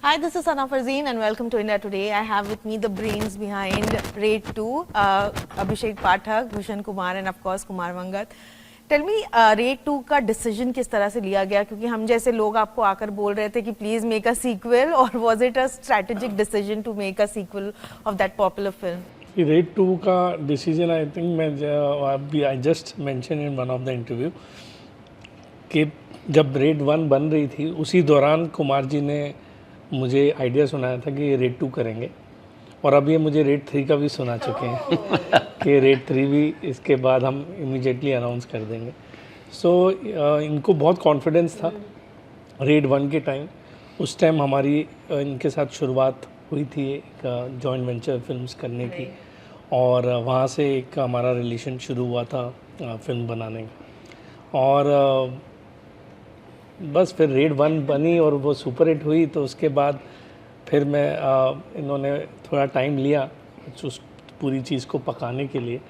Hi, this is Sana Farzeen and welcome to India Today. I have with me the brains behind Raid 2, Abhishek Pathak, Bhushan Kumar and of course Kumar Mangat. Tell me, Raid 2 का decision किस तरह से लिया गया, क्योंकि हम जैसे लोग आपको आकर बोल रहे थे कि प्लीज मेक अ सीक्वल, और was it a strategic decision to make a sequel of that popular film? Raid 2 का डिसीजन आई थिंक मैं I just mention in one of the interview कि जब रेड 1 बन रही थी उसी दौरान कुमार जी ने मुझे आइडिया सुनाया था कि रेड 2 करेंगे, और अब ये मुझे रेड 3 का भी सुना चुके हैं कि रेड 3 भी इसके बाद हम इमीडिएटली अनाउंस कर देंगे। सो इनको बहुत कॉन्फिडेंस था रेड 1 के टाइम। उस टाइम हमारी इनके साथ शुरुआत हुई थी एक जॉइंट वेंचर फिल्म्स करने की, और वहाँ से एक हमारा रिलेशन शुरू हुआ था फिल्म बनाने का। और बस फिर रेड 1 बनी और वो सुपर हिट हुई, तो उसके बाद फिर मैं इन्होंने थोड़ा टाइम लिया उस पूरी चीज़ को पकाने के लिए,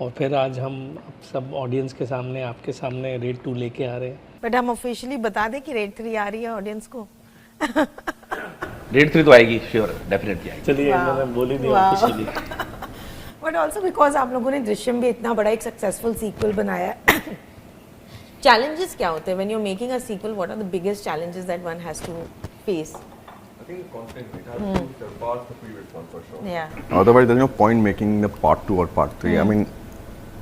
और फिर आज हम सब ऑडियंस के सामने, आपके सामने रेड 2 लेके आ रहे हैं। बट हम ऑफिशियली बता दें कि रेड 3 आ रही है ऑडियंस को। रेड 3 तो आएगी, श्योर, डेफिनेटली आएगी। चलिए, इन्होंने बोल ही दिया ऑफिशियली। बट ऑल्सो बिकॉज आप लोगों ने दृश्यम भी इतना बड़ा एक सक्सेसफुल सीक्वल बनाया है, challenges क्या होते हैं when you're making a sequel? What are the biggest challenges that one has to face? I think it's content. It has to surpass the previous one for sure. Yeah. Otherwise, there's no point making the part 2 or part 3. I mean,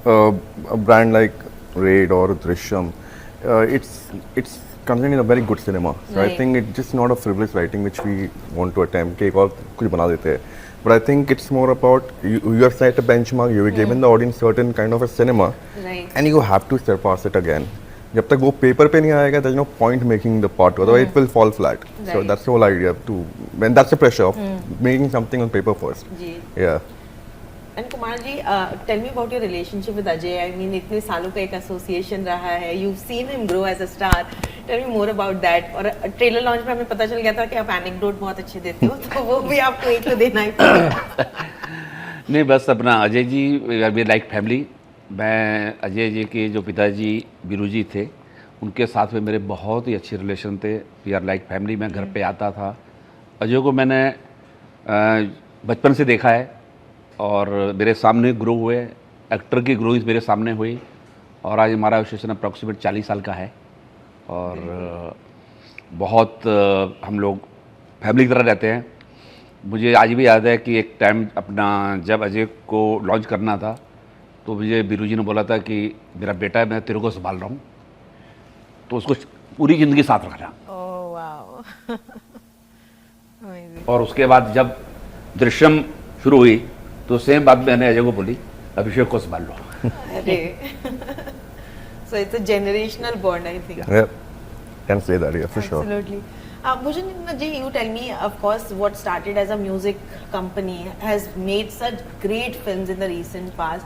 a brand like Raid or Drishyam, it's contained in a very good cinema. So I think it's just not a frivolous writing which we want to attempt. कि एक और कुछ बना देते हैं. But I think it's more about you have set a benchmark. You have given the audience certain kind of a cinema, and you have to surpass it again. जब तक वो पेपर पे नहीं आएगा, there's no point making the part 2. Otherwise, it will fall flat. So that's the whole idea. When that's the pressure of making something on paper first. Yeah. And Kumar ji, tell me about your relationship with Ajay. I mean, इतने सालों का एक association रहा है. You've seen him grow as a star. Tell me more about that. और trailer launch में हमें पता चल गया था कि आप एनेक्डोट बहुत अच्छे देते हो, तो वो भी आपको एक तो देना ही पड़ेगा। नहीं, बस अपना Ajay ji we like family. मैं अजय जी के जो पिताजी बीरू जी थे, उनके साथ में मेरे बहुत ही अच्छे रिलेशन थे। We are like family. मैं घर पे आता था। अजय को मैंने बचपन से देखा है और मेरे सामने ग्रो हुए। एक्टर की ग्रोथ मेरे सामने हुई, और आज हमारा रिलेशन अप्रॉक्सीमेट 40 साल का है, और बहुत हम लोग फैमिली की तरह रहते हैं। मुझे आज भी याद है कि एक टाइम अपना जब अजय को लॉन्च करना था, तो मुझे बीरू जी ने बोला था कि मेरा बेटा है, मैं तेरे को संभाल रहा हूँ, तो उसको पूरी ज़िंदगी साथ रखना। Oh wow. और उसके बाद जब दृश्यम शुरू हुई, तो सेम बात मैंने अजय को बोली, अभिषेक को संभाल लो। अरे, so it's a generational bond, I think. Yeah. Can say that, yeah, for sure. Absolutely. Bhushan ji, you tell me, of course, what started as a music company has made such great films in the recent past.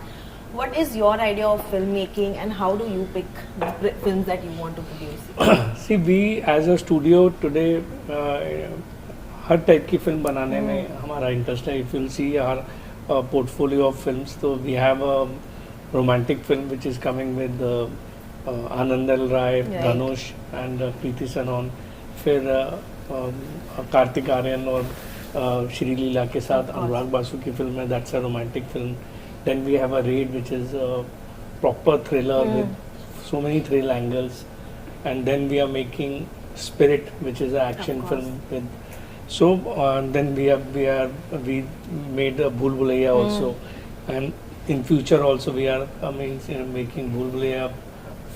What is your idea of filmmaking, and how do you pick the films that you want to produce? See, we as a studio today, her type की film बनाने में हमारा interest है. If you'll see our portfolio of films, so we have a romantic film which is coming with Anandal Rai, Dhanush and Preeti Sanon. फिर कार्तिक आर्यन और श्री लीला के साथ अनुराग बासु की फिल्म है, that's a romantic film. Then we have a Raid which is proper thriller with so many thrill angles, and then we are making Spirit which is a action film with, so then we made Bhool Bhulaiya also, and in future also we are making Bhool Bhulaiya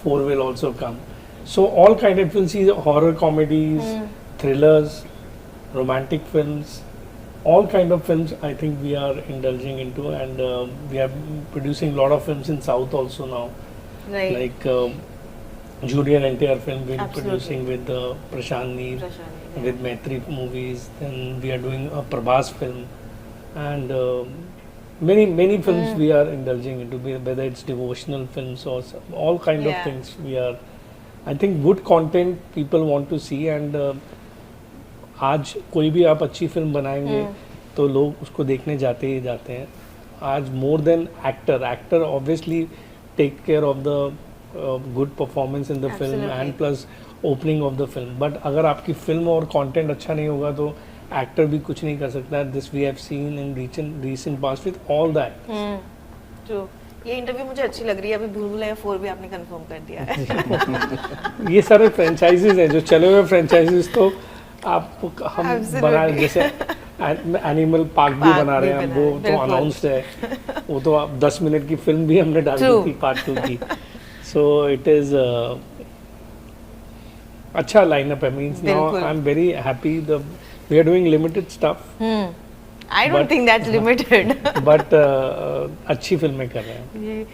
4 will also come. So all kind of, you'll see horror comedies, thrillers, romantic films, all kind of films I think we are indulging into, and we are producing a lot of films in South also now. Right. Like Julian NTR film we're producing with Prashant Neer, with Maitri movies. Then we are doing a Prabhas film, and many films we are indulging into, whether it's devotional films or all kind of things. We are, I think, good content people want to see, and आज कोई भी आप अच्छी film बनाएंगे तो लोग उसको देखने जाते ही जाते हैं. आज more than actor obviously take care of the good performance in the film, and plus opening of the film. But अगर आपकी फिल्म और कंटेंट अच्छा नहीं होगा तो एक्टर भी कुछ नहीं कर सकता. This we have seen in recent past with all the actors. True. ये इंटरव्यू मुझे अच्छी लग रही है. अभी भूल भुलैया 4 भी आपने कंफर्म कर दिया है. ये सारे फ्रेंचाइजीज हैं जो चले हुए फ्रेंचाइजीज. तो आप हम Absolutely. बना जैसे एनिमल पार्क भी बना रहे हैं हम, वो तो बिल्कुल. अनाउंस्ड है. वो तो आप 10 मिनट की फिल्म भी हमने डाल True. दी थी पार्ट 2 की. सो इट इज अच्छा लाइनअप है. मींस नाउ बिल्कुल. I am very happy. The we are doing limited stuff I don't But- think that's limited. But अच्छी फिल्में कर रहे हैं.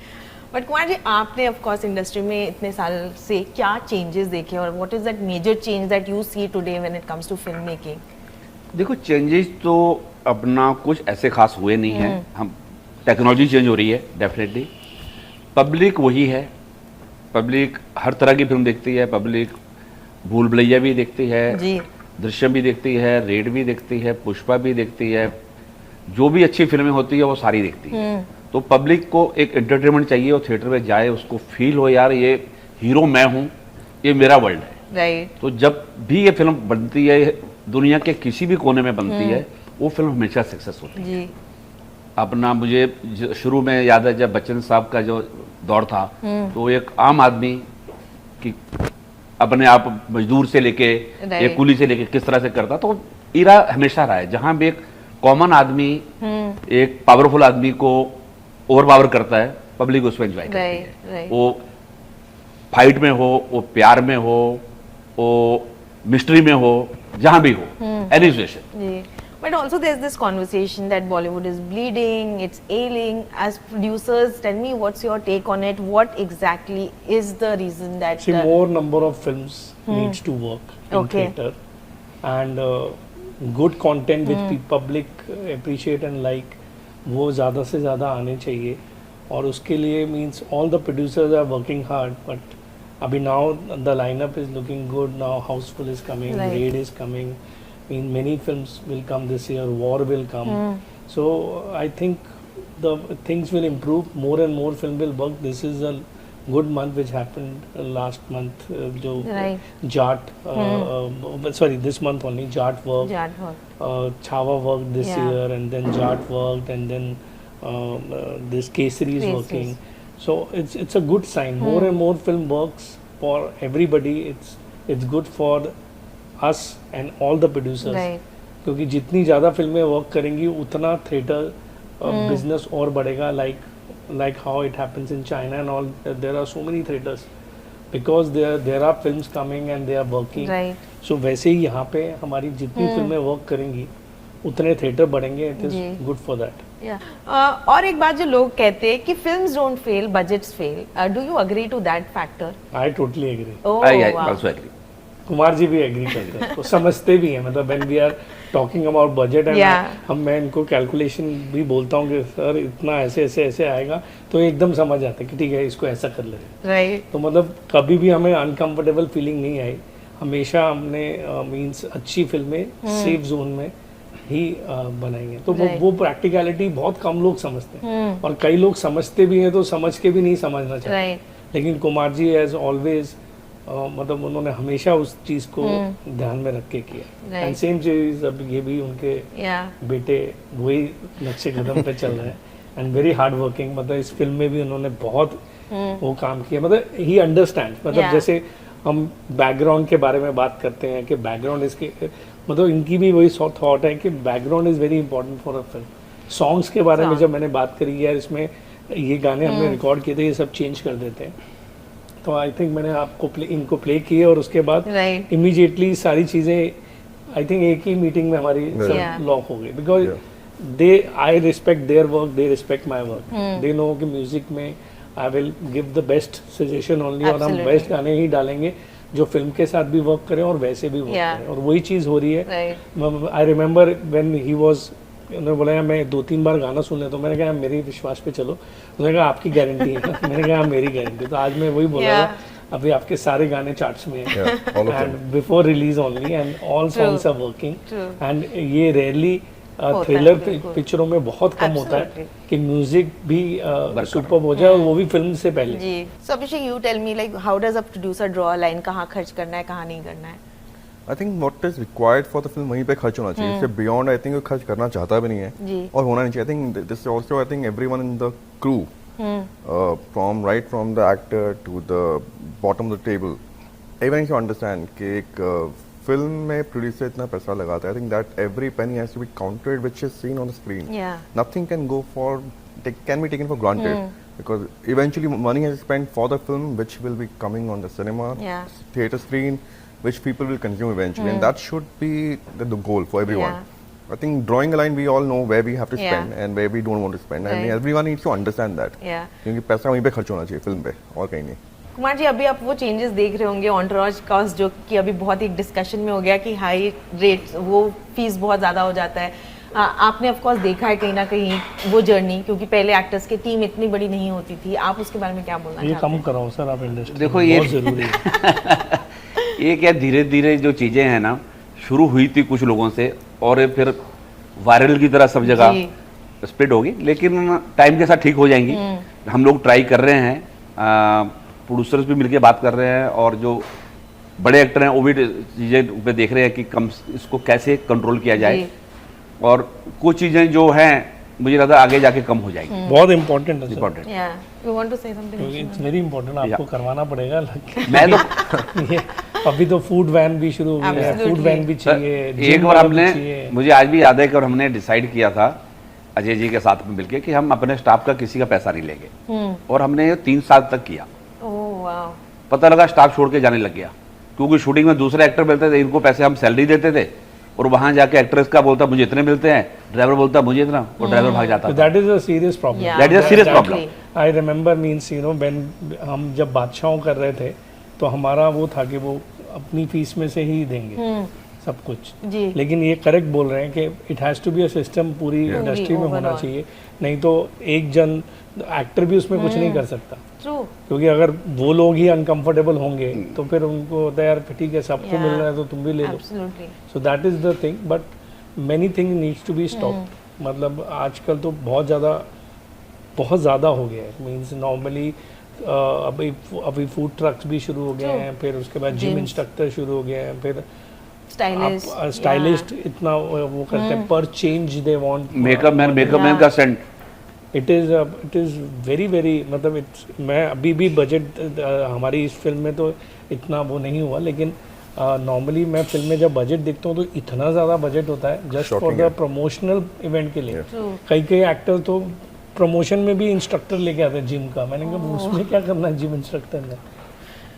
बट कुमार जी, आपने ऑफ कोर्स इंडस्ट्री में इतने साल से क्या चेंजेस देखे और what is that major change that you see today when it comes to film making? देखो, चेंजेस तो अपना कुछ ऐसे खास हुए नहीं हैं. हम टेक्नोलॉजी चेंज हो रही है डेफिनेटली. पब्लिक वही है. पब्लिक हर तरह की फिल्म देखती है. पब्लिक भूल भुलैया भी देखती है, जी. दृश्यम भी देखती है, रेड भी देखती है, पुष्पा भी देखती है. जो भी अच्छी फिल्में होती है वो सारी देखती है. तो पब्लिक को एक एंटरटेनमेंट चाहिए. वो थिएटर में जाए, उसको फील हो यार ये हीरो मैं हूँ, ये मेरा वर्ल्ड है. राइट. तो जब भी ये फिल्म बनती है, दुनिया के किसी भी कोने में बनती है, वो फिल्म हमेशा सक्सेस होती है. जी. अपना मुझे शुरू में याद है जब बच्चन साहब का जो दौर था, तो एक आम आदमी की अपने आप मजदूर से लेके एक कुली से लेके किस तरह से करता, तो इरा हमेशा रहा है जहां भी एक कॉमन आदमी एक पावरफुल आदमी को ओवर पावर करता है, पब्लिक उसको एंजॉय करती है. राइट. वो फाइट में हो, वो प्यार में हो, वो मिस्ट्री में हो, जहां भी हो, एनी सिचुएशन. जी. But also there's this conversation that Bollywood is bleeding, it's ailing. As producers, tell me what's your take on it? What exactly is the reason that? See, more number of films needs to work in Okay. theater, and good content which public appreciate and like, वो ज़्यादा से ज़्यादा आने चाहिए. और उसके लिए means all the producers are working hard, but अभी now the lineup is looking good. Now Houseful is coming, Right. Raid is coming. I mean, many films will come this year. War will come. So I think the things will improve. More and more film will work. This is a good month which happened last month. जो Right. Jat, sorry, this month only Jat worked. Jat work. Chhawa worked this Yeah. year, and then Jat worked, and then this Kesari is Kesaris. working. So it's a good sign. More and more film works for everybody. It's good for us and all the producers. Right. क्योंकि जितनी ज़्यादा फिल्में work करेंगी उतना theatre business और बढ़ेगा. like how it happens in China and all. There are so many theaters because there are films coming and they are working. Right. So वैसे ही यहाँ पे हमारी जितनी फिल्में वर्क करेंगी उतने थिएटर बढ़ेंगे. इट जी. Is good for that. और एक बात जो लोग कहते हैं कि films don't fail, budgets fail. Do you agree to that factor? I totally agree. I also agree. Kumar ji भी एग्री करते हैं. तो समझते भी हैं. मतलब when we are talking about budget and मैं इनको कैलकुलेशन भी बोलता हूँ कि सर इतना ऐसे ऐसे ऐसे आएगा, तो एकदम समझ आता है कि ठीक है इसको ऐसा कर ले. राइट. तो मतलब कभी भी हमें अनकंफर्टेबल फीलिंग नहीं आई. हमेशा हमने मींस अच्छी फिल्में सेफ जोन में ही बनाएंगे. तो वो प्रैक्टिकलिटी बहुत कम लोग समझते हैं, और कई लोग समझते भी हैं तो समझ के भी नहीं समझना चाहते. राइट. लेकिन कुमार जी एज ऑलवेज मतलब उन्होंने हमेशा उस चीज को ध्यान में रख के किया. एंड सेम चीज अब ये भी उनके बेटे वही नक्शे कदम पे चल रहे हैं. And very hard working. मतलब इस फिल्म में भी उन्होंने बहुत वो काम किया. मतलब ही अंडरस्टैंड. मतलब जैसे हम बैकग्राउंड के बारे में बात करते हैं कि बैकग्राउंड इसके, मतलब इनकी भी वही थॉट है कि background is very important for a film. Songs के बारे में जब मैंने बात करी यार इसमें ये गाने हमने रिकॉर्ड किए थे, ये सब चेंज कर देते हैं. तो आई थिंक मैंने आपको इनको प्ले किए और उसके बाद इमीडिएटली सारी चीज़ें आई थिंक एक ही मीटिंग में हमारी लॉक हो गई. Because they I respect their work, they respect my work. They know कि म्यूजिक में I will give the best suggestion only, और हम बेस्ट गाने ही डालेंगे जो फिल्म के साथ भी वर्क करें और वैसे भी वर्क करें. और वही चीज़ हो रही है. I remember when he was, उन्होंने बोला मैं 2-3 बार गाना सुन लेता हूँ. मैंने कहा मेरे विश्वास पे चलो. उन्होंने कहा आपकी गारंटी है. मैंने कहा मेरी गारंटी. तो आज मैं वही बोल रहा था, अभी आपके सारे गाने चार्ट्स में हैं and before release only, and all songs are working. And ये रेयरली है, थ्रिलर बिल्कुल। पिक्चरों में बहुत कम होता है Absolutely. कि म्यूजिक भी सुपर हो जाए और वो भी फिल्म से पहले. जी. So Abhishek, you tell me like how does a producer draw a line, कहाँ खर्च करना है, कहाँ नहीं करना है? I think what is required for the film वहीं पे खर्च होना चाहिए. इससे beyond I think वो खर्च करना चाहता भी नहीं है. जी. और होना नहीं चाहिए. I think this is also I think everyone in the crew, from the actor to the bottom of the table, everyone should understand कि एक फिल्म में प्रोड्यूसर इतना पैसा लगाता है. I think that every penny has to be counted which is seen on the screen. Yeah. Nothing can go for can be taken for granted because eventually money is spent for the film which will be coming on the cinema, Yeah. theater screen, which people will consume eventually, and that should be the goal for everyone. Yeah. I think drawing a line, we all know where we have to Yeah. spend and where we don't want to spend, Right. and everyone needs to understand that. Yeah. क्योंकि पैसा वहीं पे खर्च होना चाहिए film पे और कहीं नहीं. कुमार जी, अभी आप वो चेंजेस देख रहे होंगे एंटोराज कॉस्ट, जो कि अभी बहुत ही डिस्कशन में हो गया कि हाई रेट, वो फीस बहुत ज़्यादा हो जाता है. आपने ऑफ कोर्स देखा है कहीं ना कहीं वो जर्नी, क्योंकि पहले एक्टर्स की टीम इतनी बड़ी नहीं होती थी. आप उसके बारे में क्या बोलना ये चाहते कम हैं? कराओ सर आप इंडस्ट्री. देखो, ये- बहुत जरूरी है. ये क्या धीरे धीरे जो चीज़ें हैं ना, शुरू हुई थी कुछ लोगों से और ये फिर वायरल की तरह सब जगह जी. स्प्रेड होगी, लेकिन टाइम के साथ ठीक हो जाएंगी. हम लोग ट्राई कर रहे हैं, प्रोड्यूसर्स भी मिलके बात कर रहे हैं और जो बड़े एक्टर हैं वो भी चीज़ें पे देख रहे हैं कि कम इसको कैसे कंट्रोल किया जाए. जी. और कुछ चीज़ें जो हैं मुझे लगता है आगे जाके कम हो जाएगी. बहुत इम्पोर्टेंट है sir. Important. Yeah. You want to say something? It's very important. आपको करवाना पड़ेगा. मैं तो ये अभी तो फूड वैन भी शुरू हो गई है. Absolutely. फूड वैन भी चाहिए. एक gym बार वाला भी हमने, चाहिए. मुझे आज भी याद है कि हमने डिसाइड किया था अजय जी के साथ में मिलके कि हम अपने स्टाफ का किसी का पैसा नहीं लेंगे, और हमने ये 3 साल तक किया. Oh wow. पता लगा स्टाफ छोड़ के जाने लग गया, क्योंकि शूटिंग में दूसरे एक्टर मिलते थे, इनको पैसे हम सैलरी देते थे, और वहां जाके एक्ट्रेस का बोलता मुझे इतने मिलते हैं, ड्राइवर बोलता मुझे इतना, और ड्राइवर भाग जाता So था. that is a serious problem. Yeah. That is a serious problem. I remember means when हम जब बादशाहों कर रहे थे तो हमारा वो था कि वो अपनी फीस में से ही देंगे सब कुछ. जी. लेकिन ये करेक्ट बोल रहे हैं कि it has to be a system पूरी इंडस्ट्री में होना overall. चाहिए. नहीं तो एक जन एक्टर भी उसमें कुछ नहीं कर सकता, True. क्योंकि अगर वो लोग ही अनकंफर्टेबल होंगे तो फिर उनको होता है यार ठीक है सबको Yeah. मिल रहा है तो तुम भी ले लो. Absolutely. So that is the thing, but many thing needs to be stop. मतलब आजकल तो बहुत ज़्यादा हो गया है. मीन्स नॉर्मली अभी फूड ट्रक्स भी शुरू हो गए हैं, फिर उसके बाद जिम Gyms. इंस्ट्रक्टर शुरू हो गए हैं, फिर Stylist. आप स्टाइलिस्ट इतना वो करते हैं पर change they want. Makeup man का stunt. It is very very मतलब इट्स, मैं अभी भी बजट हमारी इस फिल्म में तो इतना वो नहीं हुआ, लेकिन नॉर्मली मैं फिल्म में जब बजट देखता हूँ तो इतना ज़्यादा बजट होता है जस्ट फॉर Shocking द है. प्रमोशनल इवेंट के लिए. True. कई एक्टर तो प्रमोशन में भी इंस्ट्रक्टर लेके आते हैं जिम का. मैंने कहा उसमें क्या करना है जिम इंस्ट्रक्टर में.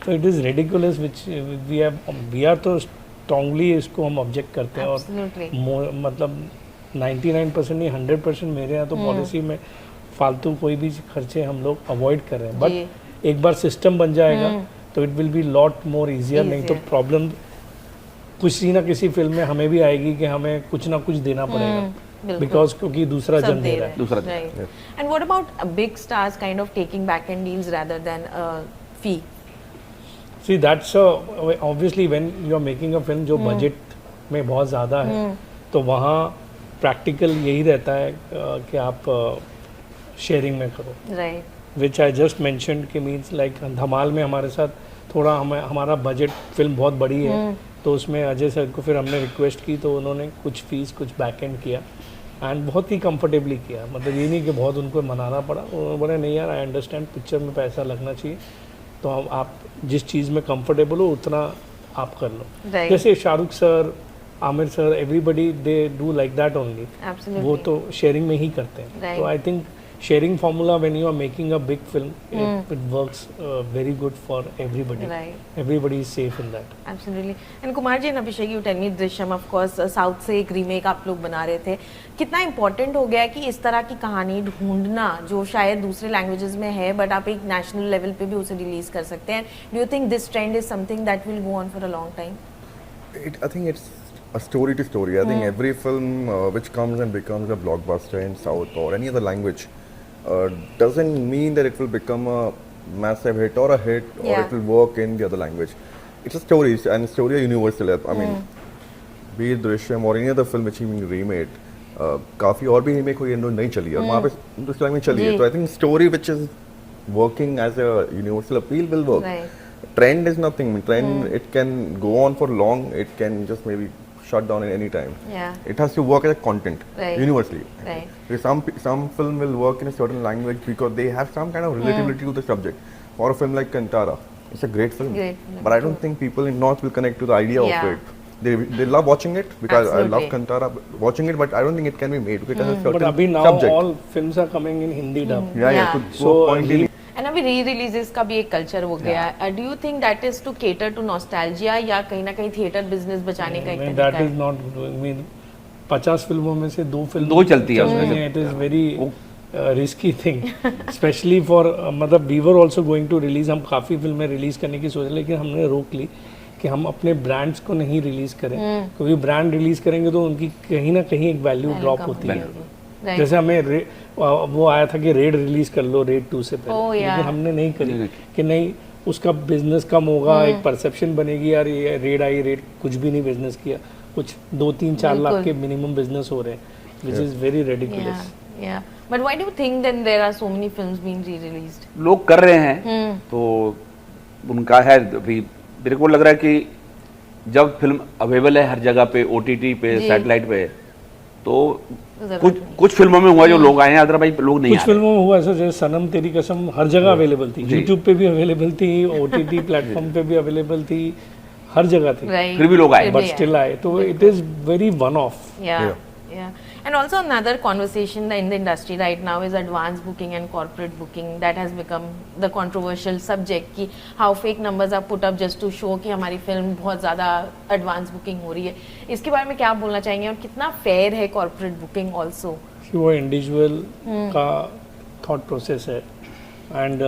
तो it is ridiculous which we are तो स्ट्रांगली इसको हम ऑब्जेक्ट करते हैं. Absolutely. और मतलब 99% नहीं 100% मेरे यहाँ तो पॉलिसी में फालतू कोई भी खर्चे हम लोग अवॉइड कर रहे हैं. बट एक बार सिस्टम बन जाएगा तो it will be lot more easier. नहीं तो Easier. प्रॉब्लम किसी ना किसी फिल्म में हमें भी आएगी कि हमें कुछ ना कुछ देना पड़ेगा, बिल्कुल. बिकॉज क्योंकि दूसरा सब जन दे दे रहे रहा हैं. है. दूसरा. Right. And what about big stars kind of taking back end deals rather than fee? See that's obviously when you are making a film जो बजट में बहुत ज़्यादा है तो वहाँ प्रैक्टिकल यही रहता है कि आप शेयरिंग में करो. Right. Which I just mentioned कि मीन्स लाइक धमाल में हमारे साथ थोड़ा हमारा बजट फिल्म बहुत बड़ी है तो उसमें अजय सर को फिर हमने रिक्वेस्ट की तो उन्होंने कुछ फीस कुछ बैक एंड किया एंड बहुत ही कंफर्टेबली किया. मतलब ये नहीं कि बहुत उनको मनाना पड़ा. उन्होंने बोला नहीं यार आई अंडरस्टैंड पिक्चर में पैसा लगना चाहिए तो आप जिस चीज़ में कंफर्टेबल हो उतना आप कर लो. Right. जैसे Shahrukh sir, Aamir sir, everybody they do like that only. Absolutely. वो तो शेयरिंग में ही करते हैं. Right. तो I think sharing formula when you are making a big film it works very good for everybody. Right. Everybody is safe in that. Absolutely. And Kumar ji and Abhishek, you tell me, Drishyam of course south से एक remake आप लोग बना रहे थे. कितना important हो गया है कि इस तरह की कहानी ढूंढना जो शायद दूसरे लैंग्वेजेस में है बट आप एक नेशनल लेवल पे भी उसे रिलीज कर सकते हैं. Do you think this trend is something that will go on for a long time? I think it's a story to story. I think every film which comes and becomes a blockbuster in South or any other language doesn't mean that it will become a massive hit or a hit or Yeah. it will work in the other language. It's a story and story are universal. I mean, be it Drishyam or any other film which is being remade, काफ़ी और भी remake हुई है जो नहीं चली है, और वहाँ पे दूसरी लैंग्वेज चली है, तो I think story which is working as a universal appeal will work. Right. Trend is nothing. Trend, it can go on for long, it can just maybe shut down at any time. Yeah. It has to work as a content Right. universally. Right. Because some film will work in a certain language because they have some kind of relatability to the subject. For a film like Kantara, it's a great film. Great film, But I true. don't think people in North will connect to the idea Yeah. of it. They love watching it because I love Absolutely. Kantara watching it, but I don't think it can be made because it has a certain But abhi now subject. all films are coming in Hindi dub. Yeah, Yeah. yeah. So, point he- really. And अभी री releases का भी एक culture हो गया है. Do you think that is to cater to nostalgia या कहीं ना कहीं थिएटर बिजनेस बचाने का एक दैट तरीका इज है? नॉट मीन 50 फिल्मों में से 2 फिल्म दो चलती है उसमें। It is very risky thing specially for मतलब we were also going to release, हम काफ़ी फिल्में रिलीज करने की सोच रहे, लेकिन हमने रोक ली कि हम अपने ब्रांड्स को नहीं रिलीज करें, क्योंकि ब्रांड रिलीज करेंगे तो उनकी कहीं ना कहीं एक वैल्यू ड्रॉप होती है. Right. जैसे हमें वो आया था कि रेड रिलीज कर लो रेड 2 से पहले, Oh, yeah. लेकिन हमने नहीं करी कि नहीं उसका बिजनेस कम होगा, एक परसेप्शन बनेगी यार ये रेड आई, रेड कुछ भी नहीं बिजनेस किया, कुछ 2-3-4 लाख के मिनिमम बिजनेस हो रहे हैं, which is very ridiculous. Yeah. But why do you think then there are so many films being re-released? लोग कर रहे हैं तो उनका है. अभी मेरे को लग रहा है कि जब फिल्म अवेलेबल है हर जगह पे, ओटीटी पे, जी. सैटेलाइट पे, तो जरूरत कुछ फिल्मों में हुआ जो लोग आए हैं, अदरवाइज लोग नहीं कुछ आ रहे. फिल्मों में हुआ ऐसा, जैसे सनम तेरी कसम हर जगह अवेलेबल थी, जी. यूट्यूब पे भी अवेलेबल थी, ओटीटी प्लेटफॉर्म पे भी अवेलेबल थी, हर जगह थी, Right. फिर भी लोग आए. बट स्टिल आए, तो it is very one of. Yeah. Yeah. And also another conversation in the industry right now is advance booking and corporate booking. That has become the controversial subject कि how fake numbers are put up just to show कि हमारी film बहुत ज़्यादा advance booking हो रही है. इसके बारे में क्या आप बोलना चाहेंगे और कितना fair है corporate booking also? कि वो इंडिविजुअल का थॉट प्रोसेस है एंड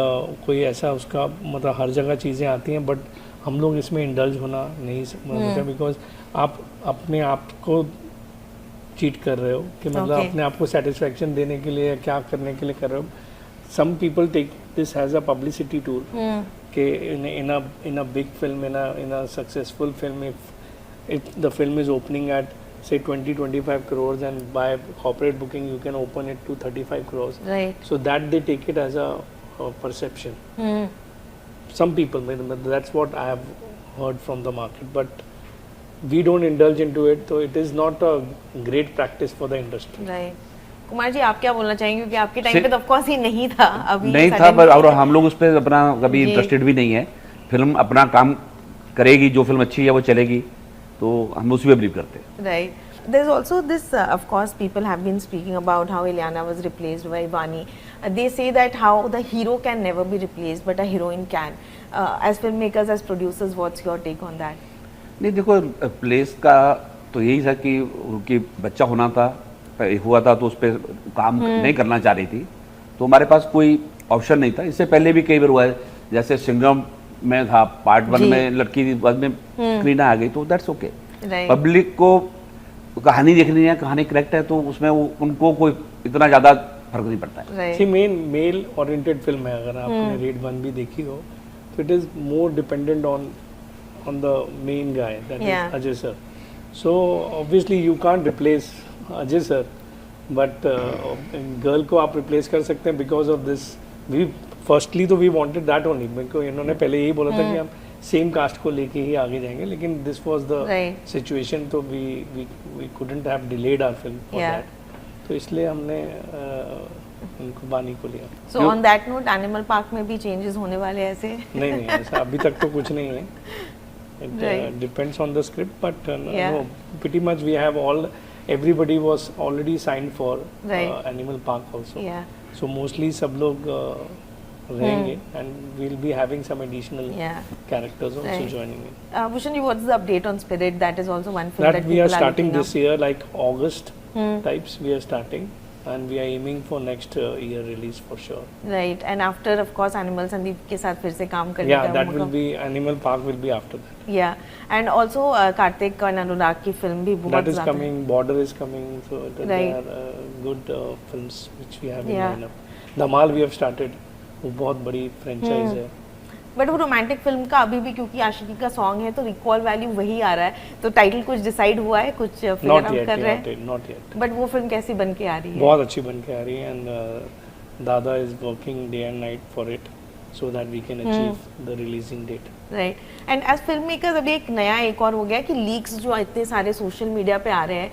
कोई ऐसा उसका मतलब हर जगह चीज़ें आती हैं, बट हम लोग इसमें इंडल्ज होना नहीं सकते बिकॉज आप अपने आप को चीट कर रहे हो कि मतलब Okay. अपने आप को सेटिस्फेक्शन देने के लिए क्या करने के लिए कर रहे हो. Some people take this has a publicity tool कि in a big film, in a successful film, if the film is opening at say 20-25 crores and by corporate booking you can open it to 35 crores, Right. so that they take it as a perception. Some people, that's what I have heard from the market, but we don't indulge into it, so it is not a great practice for the industry. Right. Kumar ji आप क्या बोलना चाहेंगे क्योंकि आपके time से- पे तो of course ये नहीं था, अभी नहीं था, suddenly- पर और हम लोग उस पर अपना कभी जी. इंटरेस्टेड भी नहीं है. फिल्म अपना काम करेगी, जो फिल्म अच्छी है वो चलेगी, तो हम उसी पे बिलीव करते हैं. Right. There's also this, of course, people have been speaking about how Ileana was replaced by Vani. They say that how the hero can never be replaced, but a heroine can. As filmmakers, as producers, what's your take on that? नहीं देखो, place का तो यही था कि उनकी बच्चा होना था, हुआ था, तो उस पर काम नहीं करना चाह रही थी, तो हमारे पास कोई ऑप्शन नहीं था. इससे पहले भी कई बार हुआ है, जैसे सिंघम में था, पार्ट 1 जी. में लड़की थी, बाद में करीना आ गई, तो दैट्स ओके. Right. पब्लिक को कहानी देखनी है, कहानी करेक्ट है, तो उसमें उनको कोई इतना ज़्यादा फर्क नहीं पड़ता है. Right. सी मेल ओरिएंटेड फिल्म है, अगर आपने रेड 1 भी देखी हो, तो it is more dependent on the main guy, that Yeah. is Ajay sir. So obviously you can't replace Ajay sir, but girl को आप replace कर सकते हैं because of this. We firstly तो we wanted that only, because इन्होंने पहले यही बोला था कि हम सेम कास्ट को लेके ही आगे जाएंगे, लेकिन this was the Right. situation, तो we couldn't have delayed our film for Yeah. that. तो इसलिए हमने उनको बानी को लिया. So on that note, Animal Park में भी changes होने वाले हैं ऐसे? नहीं ऐसा अभी तक तो कुछ नहीं है. It Right. depends on the script, but Yeah. no, pretty much we have everybody was already signed for Right. Animal Park also. Yeah. So mostly सब लोग रहेंगे and we'll be having some additional Yeah. characters also Right. joining in. Bhushan ji, what's the update on Spirit? That is also one film That that we are people starting looking this up. year, like August types we are starting, and we are aiming for next year release for sure. Right. And after, of course, Animal Sandeep के साथ फिर से काम करने Yeah, का that मौका- will be Animal Park will be after that. Yeah. And also Kartik and Anurag की film भी बहुत That is ज़्यादा- coming, Border is coming, so there Right. are good films which we have in Yeah. lineup. Dhamal we have started, वो बहुत बड़ी franchise है. But वो romantic film का अभी भी क्योंकि आशिकी का सॉन्ग है तो रिकॉल वैल्यू वही आ रहा है, तो टाइटल कुछ डिसाइड हुआ है, कुछ फिगर नॉट आउट येट, कर रहे हैं? Not yet. बट वो फिल्म कैसी बन के आ रही है? बहुत अच्छी बन के आ रही है एंड दादा is working day and night for it so that we can achieve the releasing date. Right, and as film makers अभी एक और हो गया कि लीक्स जो इतने सारे सोशल मीडिया पे आ रहे हैं,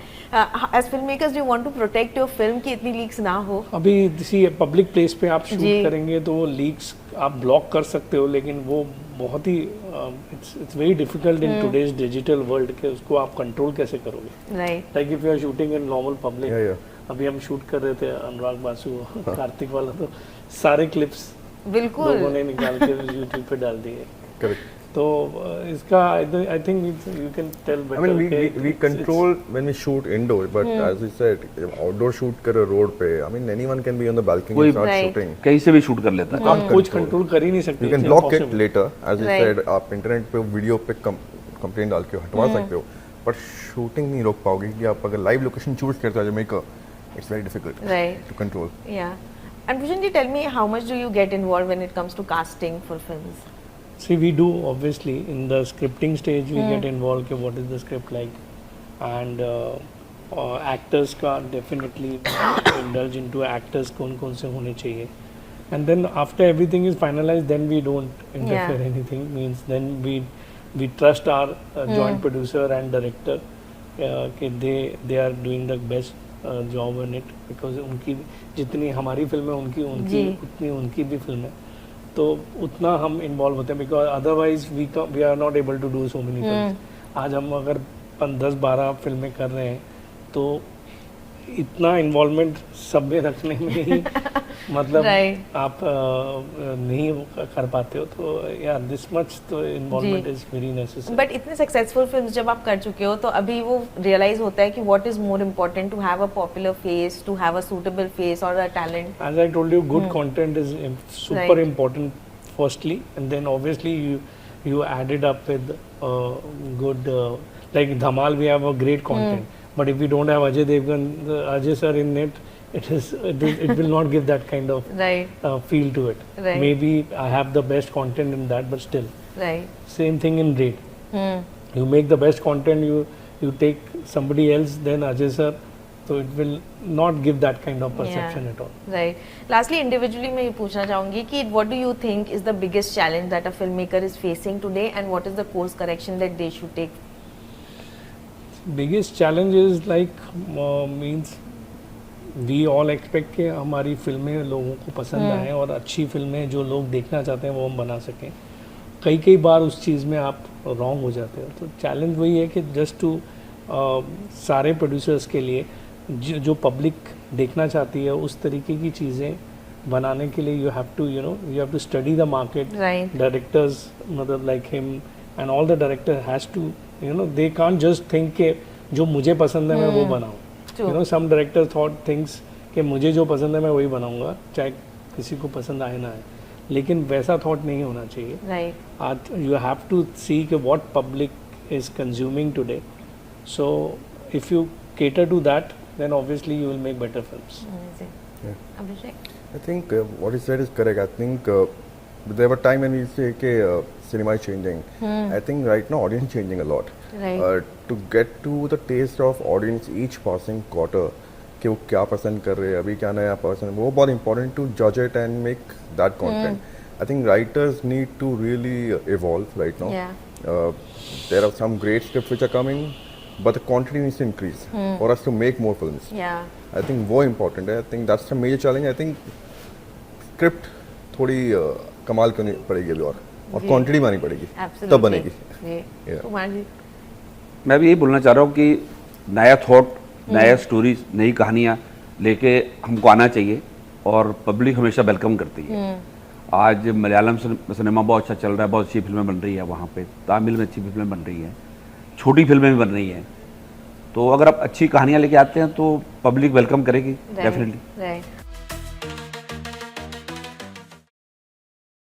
as film makers do you want to protect your film कि इतनी लीक्स ना हो? अभी किसी पब्लिक प्लेस पे आप शूट जी। करेंगे तो वो लीक्स आप ब्लॉक कर सकते हो, लेकिन वो बहुत ही it's very difficult in today's digital world के उसको आप कंट्रोल कैसे करोगे? Right, like if you are shooting in normal public, Yeah. अभी हम शूट कर रहे थे अनुराग बासु कार्तिक वाला, तो सारे क्लिप्स बिल्कुल लोगों ने निकाल के यूट्यूब पे डाल दिए। Correct. तो इसका I think you can tell I mean, better. we control when we shoot indoor, but as we said, outdoor shoot कर road पे. I mean, anyone can be on the balcony कोई- and start Right. shooting. कहीं से भी shoot कर लेता है। आप कुछ कंट्रोल कर ही नहीं सकते। You can it's block it impossible. later, as you Right. said. आप इंटरनेट पे वीडियो पे कंप्लेंट डाल के हटवा सकते हो, पर शूटिंग नहीं रोक पाओगे कि आप अगर लाइव लोकेशन चूज करते हो Jamaica, it's very difficult Right. to control. Yeah. And Bhushan ji, tell me, how much do you get involved when it comes to casting for films? See, we do obviously in the scripting stage we get involved कि what is the script like, and actors का definitely indulge into actors कौन से होने चाहिए, and then after everything is finalized then we don't interfere anything, means then we trust our joint producer and director कि they are doing the best job in it, because उनकी जितनी हमारी film है उनकी उतनी उनकी भी फिल्म है, तो उतना हम इन्वॉल्व होते हैं, because otherwise we are not able to do so many films. आज हम अगर 10-12 फिल्में कर रहे हैं तो इतना इन्वॉल्वमेंट सब में रखने में ही मतलब Right. आप नहीं कर पाते हो, तो यार दिस मच तो involvement is very necessary. But इतने सक्सेसफुल फिल्म्स जब आप कर चुके हो तो अभी वो रियलाइज होता है कि what is more important, to have a popular face, to have a suitable face और a talent? As I told you, good content is super Right. important firstly, and then obviously you add it up with good like Dhamal, we have a great content, but if we don't have Ajay Devgan, Ajay sir in it, it will not give that kind of right, feel to it. Right. Maybe I have the best content in that, but still right, same thing in Raid. You make the best content, you take somebody else then Ajay sir, so it will not give that kind of perception at all. Right. Lastly individually मैं ये पूछना चाहूंगी कि what do you think is the biggest challenge that a film maker is facing today and what is the course correction that they should take? Biggest challenge is like means we all expect कि हमारी फिल्में लोगों को पसंद आएँ और अच्छी फिल्में जो लोग देखना चाहते हैं वो हम बना सकें। कई बार उस चीज़ में आप रॉन्ग हो जाते हो, तो चैलेंज वही है कि जस्ट टू सारे प्रोड्यूसर्स के लिए जो पब्लिक देखना चाहती है उस तरीके की चीज़ें बनाने के लिए you have to study the market. Right. Directors मतलब like him and all the director has to they can't just think के जो मुझे पसंद है मैं वो बनाऊँ। True. Some director thought things कि मुझे जो पसंद है मैं वही बनाऊंगा, चाहे किसी को पसंद आए ना आए, लेकिन वैसा थॉट नहीं होना चाहिए। राइट, आज यू हैव टू सी कि what public is consuming today, so if you cater to that, then obviously you will make better films. amazing. Yeah. Abhishek? I think what you said is correct. I think there were time when we say कि cinema is changing. I think right now audience is changing a lot. Right. To get to the taste of audience each passing quarter, कि वो क्या पसंद कर रहे हैं, अभी क्या नया पसंद, वो बहुत important to judge it and make that content. I think writers need to really evolve right now. Yeah. There are some great scripts which are coming, but the quantity needs to increase for us to make more films. Yeah. I think वो important है. I think that's the major challenge. I think script थोड़ी कमाल करनी पड़ेगी अभी और जी. Quantity बनानी पड़ेगी, Absolutely. तब बनेगी. जी. Yeah. कुमार जी? मैं भी यही बोलना चाह रहा हूँ कि नया थॉट, नया स्टोरीज, नई कहानियाँ लेके हमको आना चाहिए और पब्लिक हमेशा वेलकम करती है। आज मलयालम सिनेमा बहुत अच्छा चल रहा है, बहुत अच्छी फिल्में बन रही है वहाँ पे, तमिल में अच्छी फिल्में बन रही हैं, छोटी फिल्में भी बन रही हैं, तो अगर आप अच्छी कहानियाँ लेके आते हैं तो पब्लिक वेलकम करेगी डेफिनेटली। राइट.